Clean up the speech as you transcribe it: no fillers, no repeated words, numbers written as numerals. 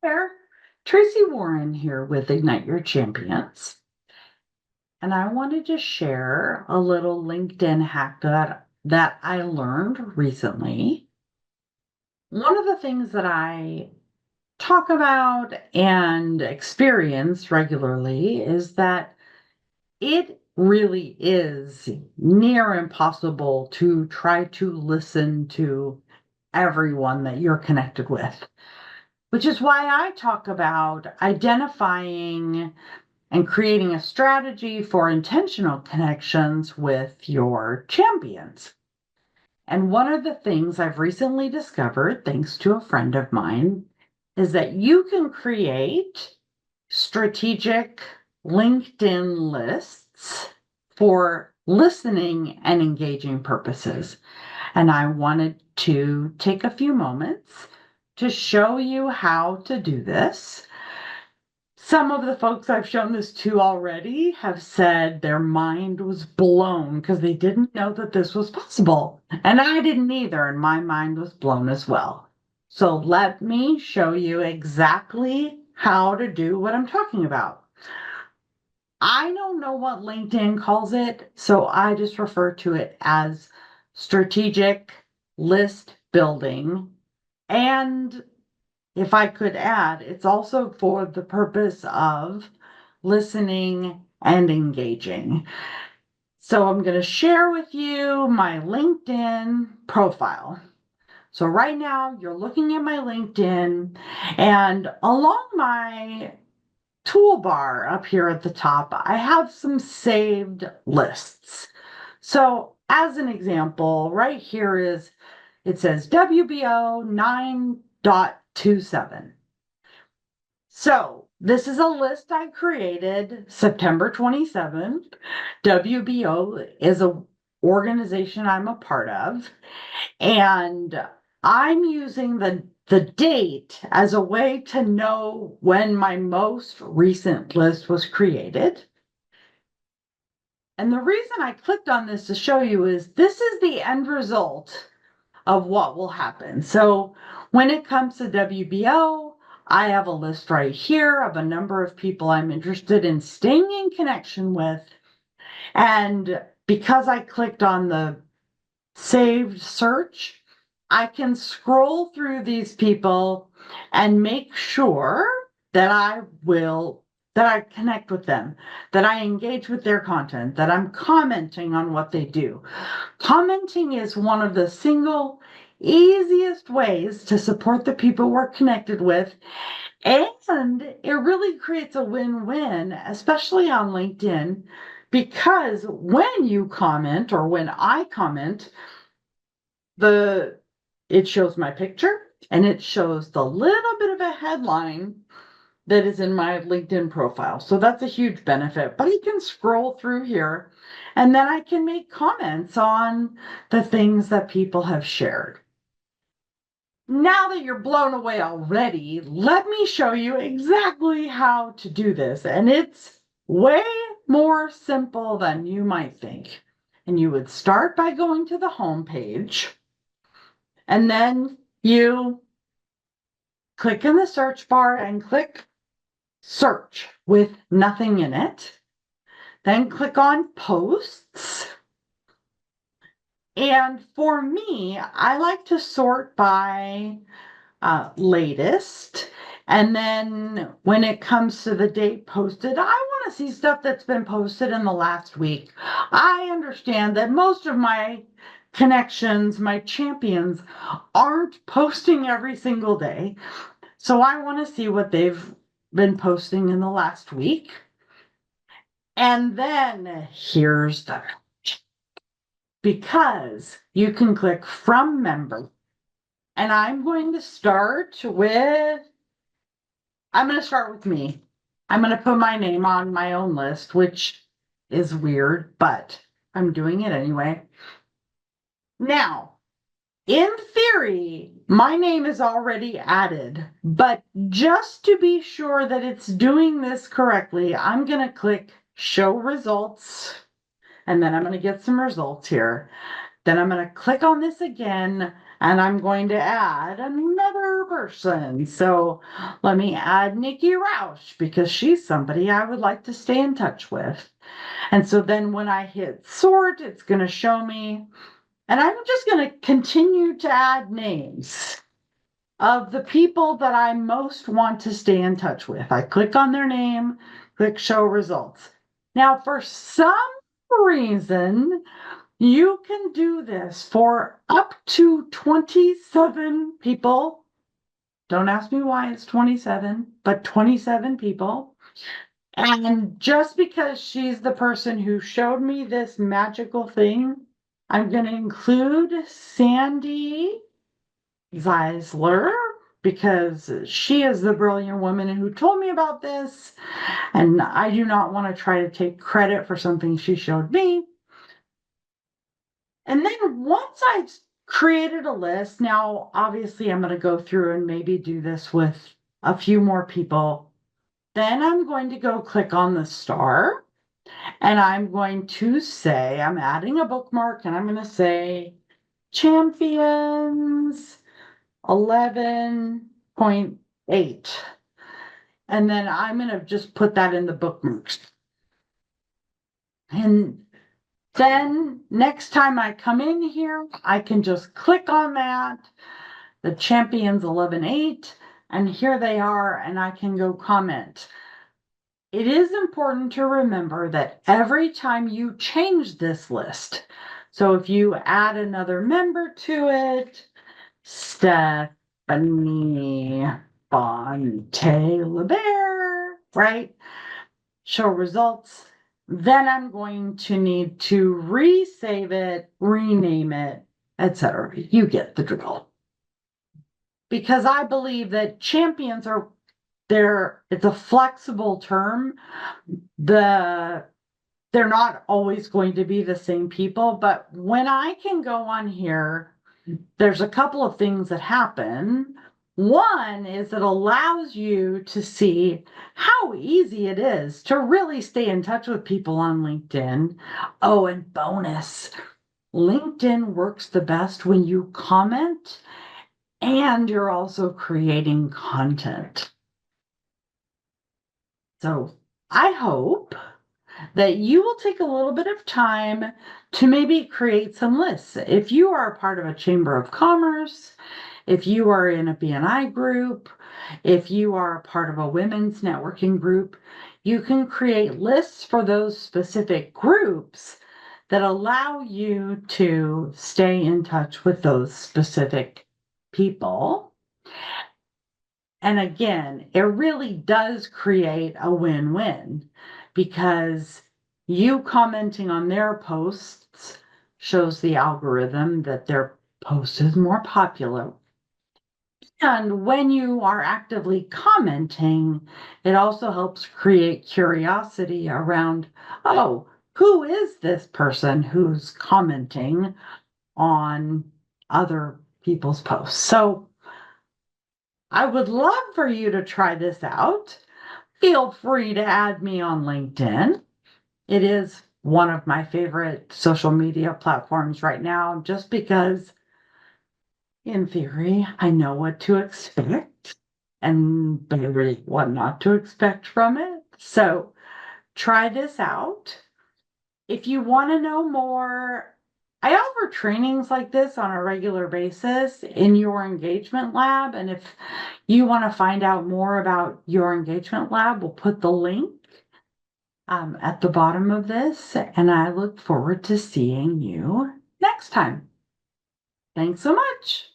There, Tracy Warren here with Ignite Your Champions. And I wanted to share a little LinkedIn hack that I learned recently. One of the things that I talk about and experience regularly is that it really is near impossible to try to listen to everyone that you're connected with, which is why I talk about identifying and creating a strategy for intentional connections with your champions. And one of the things I've recently discovered, thanks to a friend of mine, is that you can create strategic LinkedIn lists for listening and engaging purposes. And I wanted to take a few moments to show you how to do this. Some of the folks I've shown this to already have said their mind was blown because they didn't know that this was possible. And I didn't either, and my mind was blown as well. So let me show you exactly how to do what I'm talking about. I don't know what LinkedIn calls it, so I just refer to it as strategic list building. And if I could add, it's also for the purpose of listening and engaging. So I'm going to share with you my LinkedIn profile. So right now you're looking at my LinkedIn, and along my toolbar up here at the top, I have some saved lists. So as an example, right here it says WBO 9.27. So this is a list I created September 27th. WBO is an organization I'm a part of, and I'm using the date as a way to know when my most recent list was created. And the reason I clicked on this to show you is this is the end result of what will happen. So when it comes to WBO, I have a list right here of a number of people I'm interested in staying in connection with. And because I clicked on the saved search, I can scroll through these people and make sure that I connect with them, that I engage with their content, that I'm commenting on what they do. Commenting is one of the single easiest ways to support the people we're connected with. And it really creates a win-win, especially on LinkedIn, because when you comment or when I comment, it shows my picture and it shows the little bit of a headline that is in my LinkedIn profile. So that's a huge benefit. But you can scroll through here and then I can make comments on the things that people have shared. Now that you're blown away already, let me show you exactly how to do this. And it's way more simple than you might think. And you would start by going to the home page, and then you click in the search bar and click search with nothing in it. Then click on posts. And for me, I like to sort by latest. And then when it comes to the date posted, I want to see stuff that's been posted in the last week. I understand that most of my connections, my champions, aren't posting every single day. So I want to see what they've been posting in the last week. And then here's the because you can click from member. And I'm going to start with me. I'm going to put my name on my own list, which is weird, but I'm doing it anyway. Now, in theory, my name is already added, but just to be sure that it's doing this correctly, I'm going to click show results, and then I'm going to get some results here. Then I'm going to click on this again, And I'm going to add another person. So let me add Nikki Roush because she's somebody I would like to stay in touch with. And so then when I hit sort, it's going to show me, and I'm just going to continue to add names of the people that I most want to stay in touch with. I click on their name, click show results. Now, for some reason, you can do this for up to 27 people. Don't ask me why it's 27, but 27 people. And just because she's the person who showed me this magical thing, I'm going to include Sandy Zeisler because she is the brilliant woman who told me about this. And I do not want to try to take credit for something she showed me. And then once I've created a list, now obviously I'm going to go through and maybe do this with a few more people. Then I'm going to go click on the star and I'm going to say, I'm adding a bookmark and I'm going to say champions 11.8. And then I'm going to just put that in the bookmarks. And then next time I come in here, I can just click on that, the champions 11.8, and here they are, and I can go comment. It is important to remember that every time you change this list, so if you add another member to it, Stephanie Bonte LeBear, right? Show results. Then I'm going to need to resave it, rename it, etc. You get the drill. Because I believe that champions are it's a flexible term. They're not always going to be the same people, but when I can go on here, there's a couple of things that happen. One is it allows you to see how easy it is to really stay in touch with people on LinkedIn. Oh, and bonus, LinkedIn works the best when you comment and you're also creating content. So I hope that you will take a little bit of time to maybe create some lists. If you are a part of a chamber of commerce, if you are in a BNI group, if you are a part of a women's networking group, you can create lists for those specific groups that allow you to stay in touch with those specific people. And again, it really does create a win-win because you commenting on their posts shows the algorithm that their post is more popular. And when you are actively commenting, it also helps create curiosity around, oh, who is this person who's commenting on other people's posts? So I would love for you to try this out. Feel free to add me on LinkedIn. It is one of my favorite social media platforms right now, just because in theory, I know what to expect and maybe what not to expect from it. So try this out. If you want to know more, I offer trainings like this on a regular basis in your engagement lab. And if you want to find out more about your engagement lab, we'll put the link at the bottom of this. And I look forward to seeing you next time. Thanks so much.